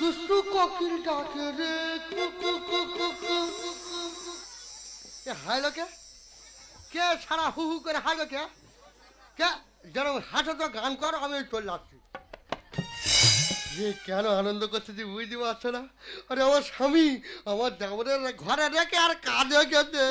দুষ্টু কোকিল ডাকে রে কুকু কুকু কু। এ হাইলো কে? কে সারা হু হু করে হাইলো কে? কে যেন হাঁটো তো গান করো, আমি চলে যাচ্ছি। যে কেন আনন্দ করছে যে বুঝতে পারছো না? আরে আমার স্বামী আমার দেবরের ঘরে রেখে আর কাজে গেছে।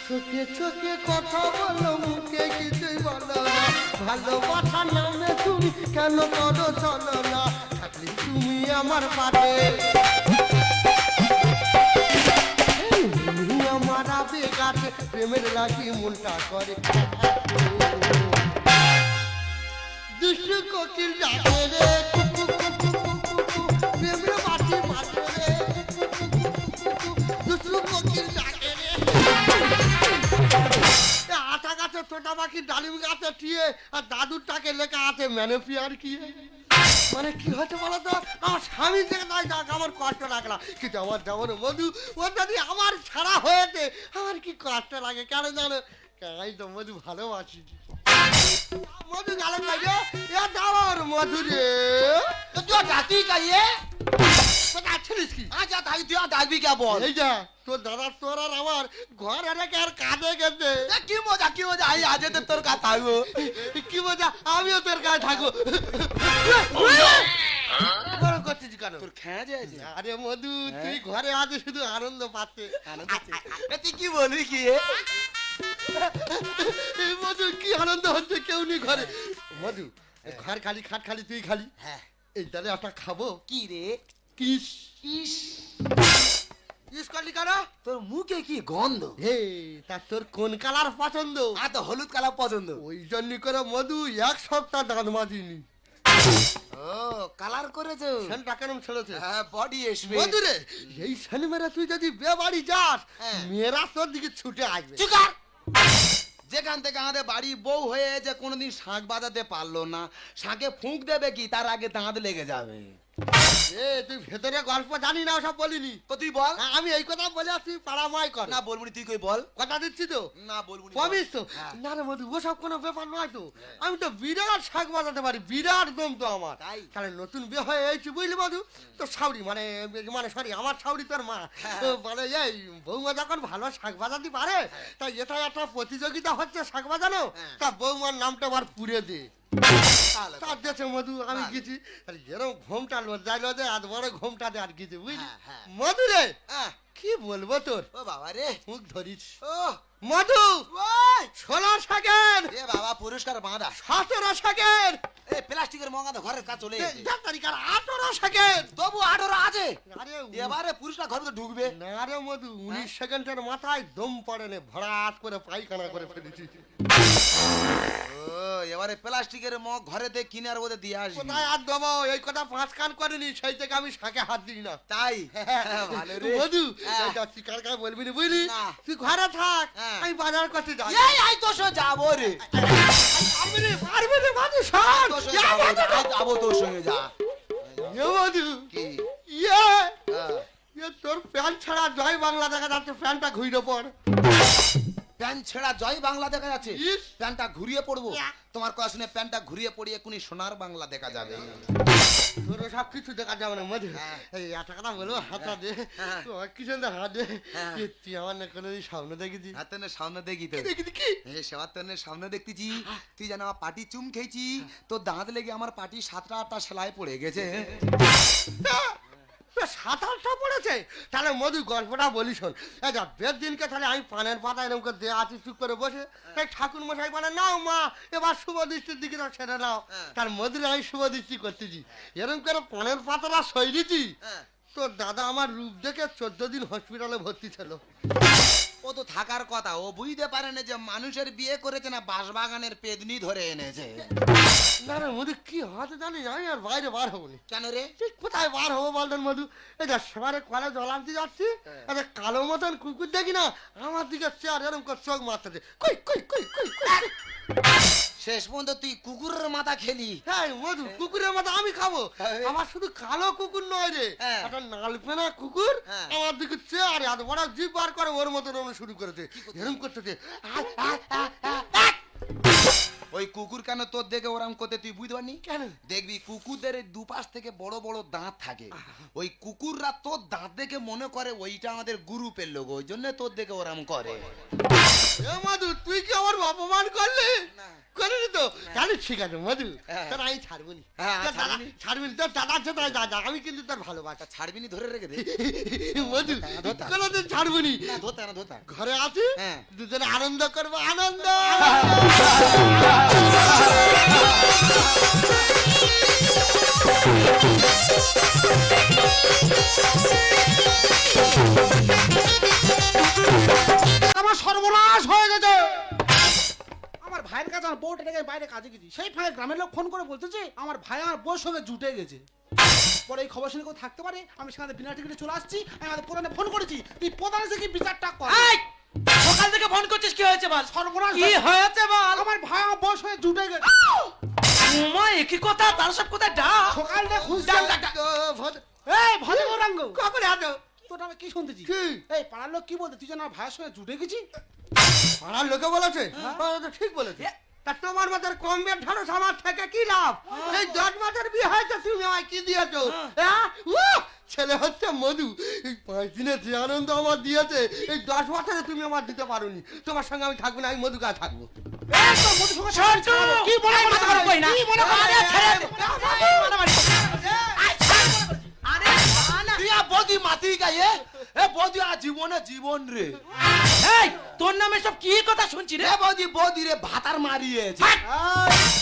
চোখে চোখে কথা বলো, মুখে কিছুই বলো না। ভালোবাসার নামে তুমি কেন করো চলো না? থাকলে তুমি আমার পাশে, তুমি আমার আবেগ আছে, প্রেমের লাগি মনটা করে। দুষ্টু কোকিল ডাকে রে কুকু কুকু কুকু, প্রেমের বাঁশি বাজে রে দুষ্টু কোকিল ডাকে রে। আটা গাছে ছোটা পাখি, ডালিম গাছে টিয়ে, আর দাদুরটাকে লেখা আছে ম্যানোপিয়ার কি। মানে কি হচ্ছে বলো তো? আমার স্বামী থেকে নয় যাক আমার কষ্ট লাগলো, কিন্তু আমার যেমন মধু ও যদি আমার ছাড়া হয়েছে আমার কি কষ্ট লাগে কেন জানো? আমি তো মধু ভালোবাসি। মধু গেল লাগে এ যাওয়ার মধু রে তুই ডাকি কাইয়ে কোথায় ছিলিস কি? আচ্ছা তাই তুই ডাকবি কে বল? এই যা তোর দাদা তোর আর আমার ঘর রেখে আর কাঁদে গেছে। কি মজা আই আজ তোর কাছে থাকবো। কি মজা, আমিও তোর কাছে থাকবো। বড় করছিস কেন? তোর খেয়ে যাচ্ছে। আরে মধু তুই ঘরে আজ শুধু আনন্দ পাচ্ছে। তুই কি বলবি কি? এই মধু কি আনন্দ হচ্ছে, কেউ নেই ঘরে। মধু ঘর খালি, খাট খালি, তুই খালি। হ্যাঁ এই তাহলে একটা খাবো। কি রে? কিস ইস কিস করলি কেন? তোর মুখে কি গন্ধ? হে তা তোর কোন কালার পছন্দ? আর তো হলুদ কালার পছন্দ। ওই জন্য করে মধু 1 সপ্তাহ দাঁত মাজিনি। ও কালার করেছো? সেনটা কেমন ছেড়েছে? হ্যাঁ বডি আসবে। মধু রে এই সেনমেরা তুই যদি বিয়ে বাড়ি যাস হ্যাঁ। মেয়েরা তোর দিকে ছুটে আসবে। চুকার যেখান থেকে আমাদের বাড়ি বউ হয়ে যে কোনোদিন শাঁখ বাজাতে পারলো না, শাঁখে ফুঁক দেবে কি তার আগে দাঁত লেগে যাবে। এ তুই ভেতরে গল্প জানি না, ওসব বলিনি। তো তুই বল। আমি এই কথা বলে আসছি পাড়ামাই কর না বলবি তুই কই বল। কথা দিচ্ছি তো। না বলবি প্রমিস তো? হ্যাঁ। না রে মধু ওসব কোনো ব্যাপার নয় তো। আমি তো বিরাট শাক বাজাতে পারি, বিরাট দম তো আমার। তাই? তাহলে নতুন বিয়ে হয়ে এইছি বুঝলি মধু, তো শাউরি মানে মানে সরি আমার শাউরি তোর মা তো বলে এই বৌমা যখন ভালো শাক বাজাতে পারে তাই এটা একটা প্রতিযোগিতা হচ্ছে শাক বাজানো, তা বৌমার নামটা আবার পুড়ে দে। তার দেশে মধু আমি গেছি, তাহলে যেরকম ঘোমটা লজ্জায় লজ্জায় আজ বড় ঘোমটা দে আর গেছি বুঝলি। মধু রে কি বলবো তোর, ও বাবা রে মুখ ধরিস। ও মধু ওই 16 সেকেন্ড, এ বাবা পুরস্কার বাঁধা 17 সেকেন্ড, এ প্লাস্টিকের মঙ্গাতে ঘরের কাছে চলে এসেছে। 18 সেকেন্ড। তবু 18 আছে। আরে এবারে পুরস্কার ঘরে তো ঢুকবে না রে মধু 19 সেকেন্ডের মাথায় দম পড়ে নে, ভরাট করে পায়খানা করে ফেলেছি। ও এবারে প্লাস্টিকের মগ ঘরেতে কিনে আর ওদের দিয়ে আসবি। কোথায় আর দেবো, এই কথা 5 কান করিনি, সেই থেকে আমি শাকে হাত দিই না। তাই ভালো রে মধু হ্যাঁ। তুই কার কার বলবি না বুঝলি, না। তুই ঘরে থাক হ্যাঁ। আমি বাজার করতে যাই। এই আই তো সো যাবো রে। পারবি রে মধু সর। তোর সঙ্গে যাবো, আই যাবো তোর সঙ্গে যা। মধু কি ইয়ে হ্যাঁ। তোর প্যান্ট ছাড়া জয় বাংলা দেখা যাচ্ছে, প্যান্টটা ঘুরে পড়। প্যান্ট ছেড়া জয় বাংলা দেখা যাচ্ছে, ইস। প্যান্টটা ঘুরিয়ে পড়বো। তোমার কথা শুনে প্যান্টটা ঘুরিয়ে পড়িয়ে কোনি সোনার বাংলা দেখা যাবে। তোর সব কিছু দেখা যাবে না মধু। হ্যাঁ। এই একটা কথা বলবো, হাতটা দে। হ্যাঁ। তোমার কি সুন্দর হাত দে। হ্যাঁ। তুই আমার না কোনোদিন স্বপ্ন দেখেছি? হাতের সামনে দেখি তো দেখেছি কি? এই সেবাতের সামনে দেখতেছি তুই জানো আমার পাটি চুম খেয়েছি, তোর দাঁত লেগে আমার পাটি 7টা 8টা সেলাই পড়ে গেছে। 7-8টা পড়েছে? তাহলে মধু গল্পটা বলি শোন। এই যা বের দিনকে তাহলে আমি পানের পাতা এরকম করে দিয়ে আছি চুপ করে বসে, তাই ঠাকুর মশাই বলে নাও মা এবার শুভ দৃষ্টির দিকে ছেড়ে নাও। তার মধুরে আমি শুভ দৃষ্টি করতেছি, এরকম করে পানের পাতাটা সই দিচ্ছি। তো দাদা আমার রূপ দেখে 14 দিন হসপিটালে ভর্তি ছিল। ও তো থাকার কথা, ও বুঝতে পারে না যে মানুষের বিয়ে করেছে না বাঁশবাগানের পেদনি ধরে এনেছে। না রে মধু কি হতে জানি, আমি আর বাইরে বার হবো নি। কেন রে? ঠিক কোথায় বার হবো বলতেন মধু? এই যা সেবারে কলে জল আনতে যাচ্ছি, একটা কালো মতন কুকুর দেখি না আমার দিকে চেয়ার এরকম করে চোখ মারতেছে, কই কই কই কই কই। শেষ পর্যন্ত তুই কুকুরের মাথা খেলি। হ্যাঁ মধু কুকুরের মতো আমি খাবো? আমার শুধু কালো কুকুর নয় রে, হ্যাঁ। একটা নালপেনা কুকুর হ্যাঁ। আমার দিকে চেয়ার এত বড় জিভ বার করে ওর মতন শুরু করেছে, এরকম করতেছে। ও ওই কুকুর কেন তোর দেখে ওরম করতে তুই বুঝতে পারনি কেন? দেখবি কুকুরদের এই দুপাশ থেকে বড় বড় দাঁত থাকে, ওই কুকুররা তোর দাঁত দেখে মনে করে ওইটা আমাদের গ্রুপের লোক, ওই জন্য তোর দেখে ওরম করে। এ মধু, তুই কি আমার অপমান করলি? না। করিনি তো? তাহলে ঠিক আছে মধু, হ্যাঁ। তোর আমি ছাড়বনি। হ্যাঁ, তোর ছাড়বি নি? ছাড়বি নি, তোর দাদা আছে তাই দাদা, আমি কিন্তু তোর ভালোবাসা। ছাড়বি নি, ধরে রেখে দে। মধু, ধোতা। কোনোদিন ছাড়বনি। না ধোতা না ধোতা। ঘরে আছি, হ্যাঁ। দুজনে আনন্দ করবো, আনন্দ। আমার সর্বনাশ হয়ে গেছে। আমার ভাইয়ের কাছে আমার বউটা ডেকে বাইরে কাজে গেছি, সেই ফাঁকে গ্রামের লোক ফোন করে বলতেছে আমার ভাই আমার বউর সঙ্গে জুটে গেছে। পরে এই খবর শুনে কেউ থাকতে পারে, আমি সেখানে বিনা টিকিটে চলে আসছি। আমি আমাদের প্রধানে ফোন করেছি, তুই প্রধান এসে কি বিচারটা কর। এই, সকাল থেকে ফোন করছিস, কি হয়েছে বল? সর্বনাশ কি হয়েছে বল? আমার ভাই আমার বউর সঙ্গে জুটে গেছে। উমা, একই কথা, তার সব কথা ডাক। সকালটা খুঁজতে এই ভদ্র গৌরাঙ্গ কখন আছো? তোর আমি কি শুনতেছি? কি? এই পাড়ার লোক কি বলতে তুই যেন আমার ভাইয়ের সঙ্গে জুটে গেছি? পাড়ার লোকে বলেছে? ও তো ঠিক বলেছে। তা তোমার মাথার কম বের ঢাড়স আমার থেকে কি লাভ? এই 10 মাসের বিয়ে হয়েছে, তুমি আমায় কি দিয়েছো? হ্যাঁ? ছেলে হচ্ছে মধু, এই 5 দিনে যে আনন্দ আমার দিয়েছে, এই 10 বছরে তুমি আমার দিতে পারোনি। তোমার সঙ্গে আমি থাকবো না, আমি মধু কাছে থাকবো। এই তোর মধুর সঙ্গে ছোটু, কি মনে এই মাথা গরম করি না। কি মনে করে? আরে ছেড়ে দে। মারামারি। আরে না। তুই আর বৌদি মাতি গায়ে, এ বৌদি আর জীবনে জীবন রে। এই, তোর নামে সব কি কথা শুনছি রে? এ বৌদি বৌদি রে ভাতার মারিয়েছে। হাট!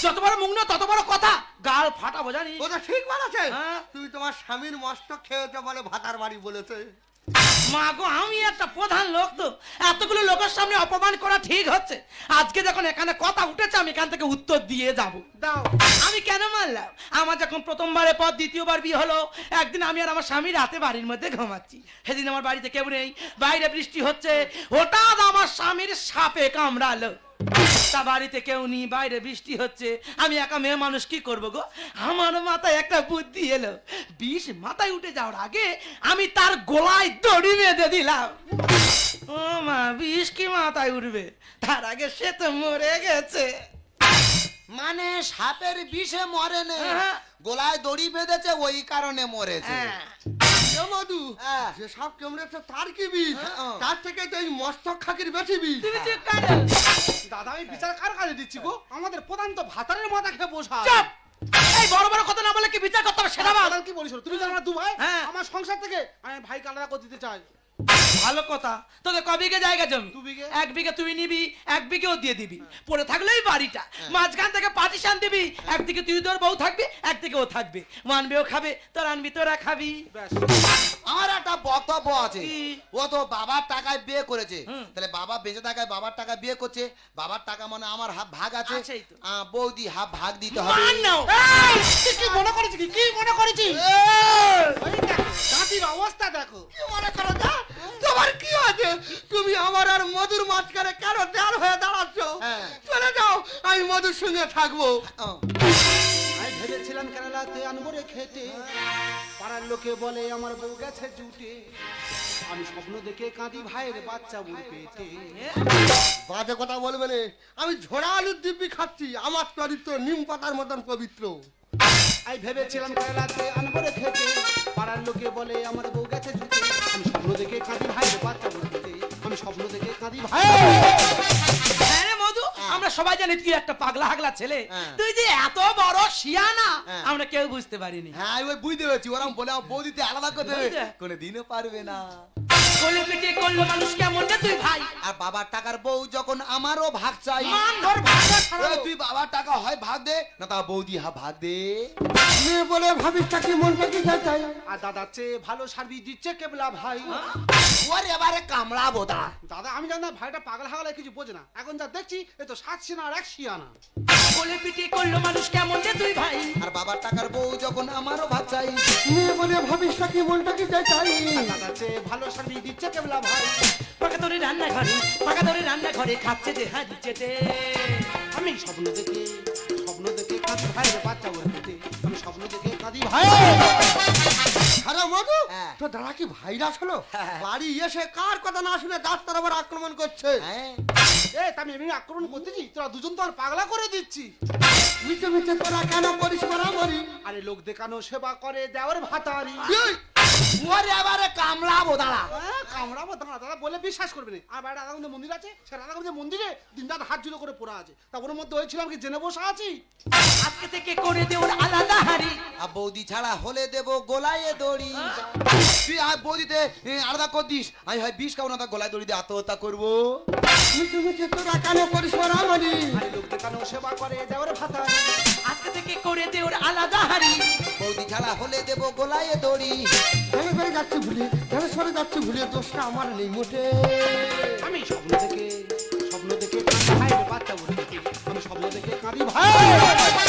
যত বড় মুখ না তত বড় কথা, গাল ফাটাবো জানিস? ও তো ঠিক বলেছে। হ্যাঁ। তুমি তোমার স্বামীর মস্তক খেয়েছো বলে ভাতার বাড়ি বলেছে। মা গো, আমি একটা প্রধান লোক তো, এতগুলো লোকের সামনে অপমান করা ঠিক হচ্ছে? আজকে যখন এখানে কথা উঠেছে, আমি এখান থেকে উত্তর দিয়ে যাব। দাও। আমি কেন মারলাম? আমার যখন প্রথমবারের পর দ্বিতীয়বার বিয়ে হলো, একদিন আমি আর আমার স্বামী রাতে বাড়ির মধ্যে ঘুমাচ্ছি। সেদিন আমার বাড়িতে কেউ নেই, বাইরে বৃষ্টি হচ্ছে, হঠাৎ আমার স্বামীর সাপে কামড়ালো। তা বাড়িতে কেউ নেই, বাইরে বৃষ্টি হচ্ছে, আমি একা মেয়ে মানুষ কি করবো গো? আমার মাথায় একটা বুদ্ধি এলো, বিষ মাথায় উঠে যাওয়ার আগে আমি তার গলায় দড়ি বেঁধে দিলাম। ও মা, বিষ কি মাথায় উঠবে? তার আগে সে তো মরে গেছে। মানে সাপের বিষে মরে নে, হ্যাঁ। গলায় দড়ি বেঁধেছে ওই কারণে মরেছে। হ্যাঁ। এ মধু, হ্যাঁ। যে সাপ কামড়েছে তার কি বিষ? হ্যাঁ। তার থেকে তো এই মস্তক খাকির বেশি বিষ। তুমি চুপ করো। দাদা আমি বিচার কার কাছে দিচ্ছি গো? আমাদের প্রধান তো ভাতারের মাথা খেয়ে বসা। চুপ! এই বড় বড় কথা না বলে কি বিচার করতে হবে সেটা বল। প্রধান কি বলিস? তুমি জানো না দু ভাই? হ্যাঁ। আমার সংসার থেকে আমি ভাইকে আলাদা করে দিতে চাই। ভালো কথা। তোদের ক বিঘে জায়গা জমি? 2 বিঘে। 1 বিঘে তুই নিবি, 1 বিঘেও দিয়ে দিবি। পড়ে থাকলেই বাড়িটা, মাঝখান থেকে পার্টিশন দিবি। একদিকে তুই তোর বউ থাকবি, একদিকে ও থাকবে। মানবেও খাবে, তোর আনবি, তোরা খাবি। ব্যাস। আমার একটা বক্তব্য আছে। কি? ও তো বাবার টাকায় বিয়ে করেছে, হুম। তাহলে বাবা বেঁচে থাকায় বাবার টাকায় বিয়ে করছে, বাবার টাকা মানে আমার হাফ ভাগ আছে, আছেই তো। বৌদি হাফ ভাগ দিতে হবে। মান নাও। এই, তুই কি মনে করেছিস? কি মনে করেছিস? ওই দেখো, দাদির অবস্থা দেখো। কি মনে করো যা? তোমার কি আছে? তুমি আমার আর মধুর মাঝখানে কেন দেয়াল হয়ে দাঁড়াচ্ছ? হ্যাঁ। চলে যাও, আমি মধুর সঙ্গে থাকবো। আমি ভেবেছিলাম কেরালাতে আনবো রে খেতে, পাড়ার লোকে বলে আমার বউ গেছে জুটে। আমি স্বপ্ন দেখে কাঁদি ভাইয়ের বাচ্চা বুড় পেটে। বাজে কথা বলবে না। আমি ঝোড়া আলুর দিব্যি খাচ্ছি, আমার চরিত্র নিম পাতার মতন পবিত্র। আমি ভেবেছিলাম কেরালাতে আনবো রে খেতে, পাড়ার লোকে বলে আমার বউ গেছে জুটে। আমি স্বপ্ন দেখে কাঁদি ভাইয়ের বাচ্চা বুড় পেটে। আমি স্বপ্ন দেখে কাঁদি ভাই। হ্যাঁ রে মধু, আমরা সবাই জানি তুই একটা পাগলা হাগলা ছেলে। হ্যাঁ। তুই যে এত বড় শিয়ানা, হ্যাঁ। আমরা কেউ বুঝতে পারিনি। হ্যাঁ আমি ওই বুঝতে পেরেছি, ওরম বলে আমার বৌদিতে আলাদা করতে হবে, বুঝলে? কোনোদিনও পারবে না। কোলে পিঠে করলো মানুষ কেমন রে তুই ভাই? আর বাবার টাকার বউ যখন আমারও ভাগ চাই, মান ধর ভাগটা এ, ছাড়াবো। তুই বাবার টাকা হয় ভাগ দে, না তা বৌদি হাফ ভাগ দে। মেয়ে বলে ভাবিস কি মনটা কি চাই? আর দাদার চেয়ে ভালো সার্ভিস দিচ্ছে কেবলা ভাই। ওর এবারে কামড়াবো তা। দাদা আমি জানি না ভাইটা পাগল হাগলা কিছু বোঝে না। এখন যা দেখছি এ তো 7 সিনা আর 1 শিয়ানা। কোলে পিঠে করলো মানুষ কেমন রে তুই ভাই? আর বাবার টাকার বউ যখন আমারও ভাগ চাই, মেয়ে বলে ভাবিস কি মনটা কি চাই? আর দাদার চেয়ে ভালো সার্ভিস দিচ্ছে কেবলা ভাই। পাকা ধরে রান্নাঘরে খাচ্ছে যে হাজি চেটে। আমি স্বপ্ন দেখে কাঁদি ভাইয়ের বাচ্চা বুড় পেটে। আমি স্বপ্ন দেখে কাঁদি ভাই। সারা মধু হ্যাঁ। তো দাদা কি ভাইরাস হলো হ্যাঁ। বাড়ি এসে কার কথা না শুনে ডাক্তার আবার আক্রমণ করছে হ্যাঁ এ তা আমি এমনি আক্রমণ করতেছি তোরা দুজন তো আর পাগলা করে দিচ্ছি। মিছে মিছে তোরা কেন করিস মারামারি আরে লোক দেখানো সেবা করে দেওয়ার ভাতারি। এই, ওরে এবারে কামড়াবো দাঁড়া কামড়াবো দাঁড়া দাদা বলে বিশ্বাস করবে না। আর বাইরে রাধাকুঞ্জ মন্দির আছে, সে রাধাকুঞ্জ মন্দিরে দিন রাত হাত জুড়ে করে পড়া আছে, তা ওর মধ্যে হয়েছিলাম কি জেনে বসে আছি। আজকে থেকে করে দে ওর আলাদা হাড়ি। আর বৌদি ছাড়া হলে দেবো গোলায় দড়ি। তুই আর বৌদিতে আলাদা কর দিস, আমি হয় বিষ খাবো না, তা গোলায় দড়ি দিয়ে আত্মহত্যা করবো। মিছে মিছে তোরা কেন করিস মারামারি আরে লোক দেখানো সেবা করে দেওয়ার ভাতারি। আজকে থেকে করে দে ওর আলাদা হাড়ি। বৌদি ছাড়া হলে দেবো গোলায় দড়ি। কেন করে যাচ্ছি ভুলে কেন সরে যাচ্ছি ভুলে দোষটা আমার নেই মোটে আমি স্বপ্ন দেখে কাঁদি ভাইয়ের বাচ্চা বলে দেখি। আমি স্বপ্ন দেখে কাঁদি ভাই।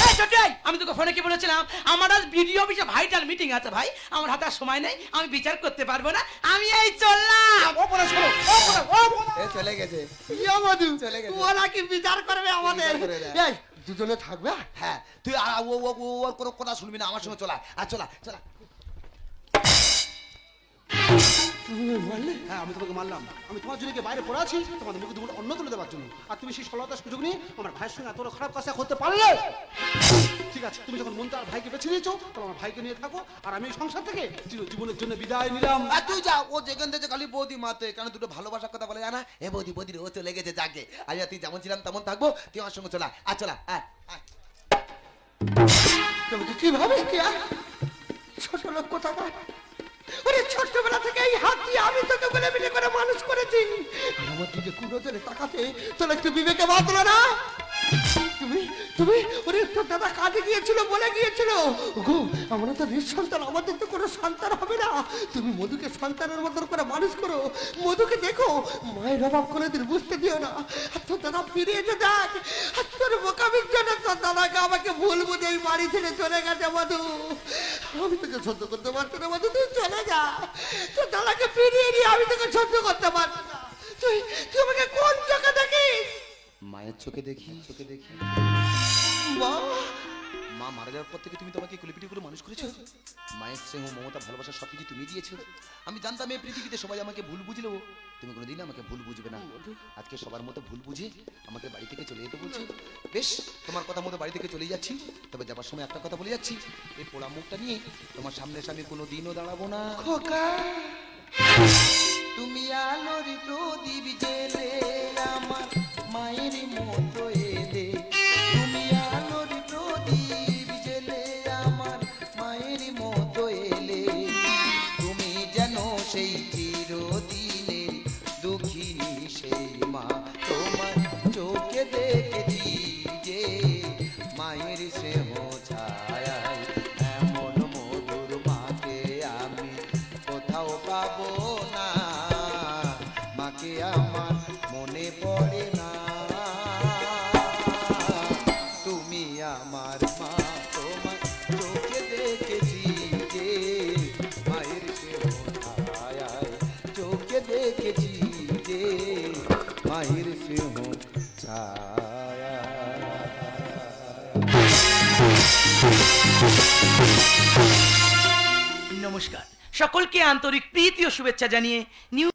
এই ছোটাই, আমি তোকে ফোনে কি বলেছিলাম আমার আজ বিডিও অফিসে ভাইটাল মিটিং আছে ভাই, আমার হাতে আর সময় নেই, আমি বিচার করতে পারবো না, আমি এই চললাম। ও বলে শোনো, ও বলে, ও বলে। এ চলে গেছে। ইয়া মধু চলে গেছে। ওরা কি বিচার করবে আমাদের বিচার করে দেয়। এই দুজনে থাকবে হ্যাঁ তুই আর ওর কোনো কথা শুনবি না, আমার সঙ্গে চলা আর চলা চলা। তুমি বললে হ্যাঁ আমি তোমাকে মানলাম, আমি তোমার জন্য কি বাইরে পড়ে আছি তোমাদের মুখে দুটো অন্ন তুলে দেওয়ার জন্য, আর তুমি সেই সরলতার সুযোগ নিয়ে আমার ভাইয়ের সঙ্গে এত খারাপ কাজটা করতে পারলে। ঠিক আছে, তুমি যখন মনটা আর ভাইকে বেছে নিয়েছো তখন আমার ভাইকে নিয়ে থাকো, আর আমি এই সংসার থেকে জীবনের জন্য বিদায় নিলাম। আর তুই যা, ও যেখান থেকে খালি বৌদি মাতে, কেন দুটো ভালোবাসার কথা বলে জানা, এ বৌদি বৌদি রে, ও চলে গেছে যাকে, আজ তুই যেমন ছিলাম তেমন থাকবো, তুই আমার সঙ্গে চলা আর চলা আয় আয়। তুমি কি ভাবিস কি আর? ছোট লোক কোথাকার ওরে ছোটবেলা থেকে এই হাত দিয়ে আমি তোকে বলে বিলে করে মানুষ করেছি আর আমার দিকে কুড়ো ধরে তাকাতে তোর একটু বিবেকে বাঁধলো না তুমি তুমি ওরে তোর দাদা কাজে গিয়েছিল বলে গিয়েছিল গো আমরা তো নিঃসন্তান, আমাদের তো কোনো সন্তান হবে না, তুমি মধুকে সন্তানের মতন করে মানুষ করো, মধুকে দেখো মায়ের অভাব কোনোদিন বুঝতে দিও না, আর তোর দাদা ফিরে এসে দেখ, আর তোর বোকামির জন্য তোর দাদাকে আমাকে ভুল বুঝে এই বাড়ি ছেড়ে চলে গেছে মধু, আমি তোকে সহ্য করতে পারছি না মধু, তুই চলে যা, তোর দাদাকে ফিরিয়ে নিয়ে আমি তোকে সহ্য করতে পারছি না, তুই তুই আমাকে কোন চোখে দেখিস? মায়ের চোখে দেখি, চোখে দেখি মা মা মারা যাওয়ার পর থেকে তুমি তোমাকে কুলিপিটি করে মানুষ করেছো, মায়ের স্নেহ মমতা ভালোবাসা সবকিছু তুমি দিয়েছো। আমি জানতাম এই পৃথিবীতে সবাই আমাকে ভুল বুঝলেও তুমি কোনোদিন আমাকে ভুল বুঝবে না, আজকে সবার মতো ভুল বুঝে আমাকে বাড়ি থেকে চলে যেতে বলছো। বেশ, তোমার কথা মতো বাড়ি থেকে চলে যাচ্ছি, তবে যাবার সময় একটা কথা বলে যাচ্ছি, এই পোড়া মুখটা নিয়ে তোমার সামনে আমি কোনোদিনও দাঁড়াবো না। খোকা তুমি আলোর প্রদীপ জেলে আমার মায়ের মতো এলে, তুমি আলোর প্রদীপ জেলে আমার মায়ের মতো এলে, তুমি যেন সেই চিরদিনের দুঃখিনী সেই মা, তোমার চোখে দেখেছি যে মায়ের স্নেহ ছায়ায়, এমন মধুর মাকে আমি কোথাও পাবো না, মাকে আমার মনে পড়ে না, তুমি আমার মা, তোমার চোখে দেখেছি যে মায়ের স্নেহ ছায়ায়, চোখে দেখেছি যে মায়ের স্নেহ ছায়া। নমস্কার সকলকে আন্তরিক প্রীতি ও শুভেচ্ছা জানিয়ে নিউ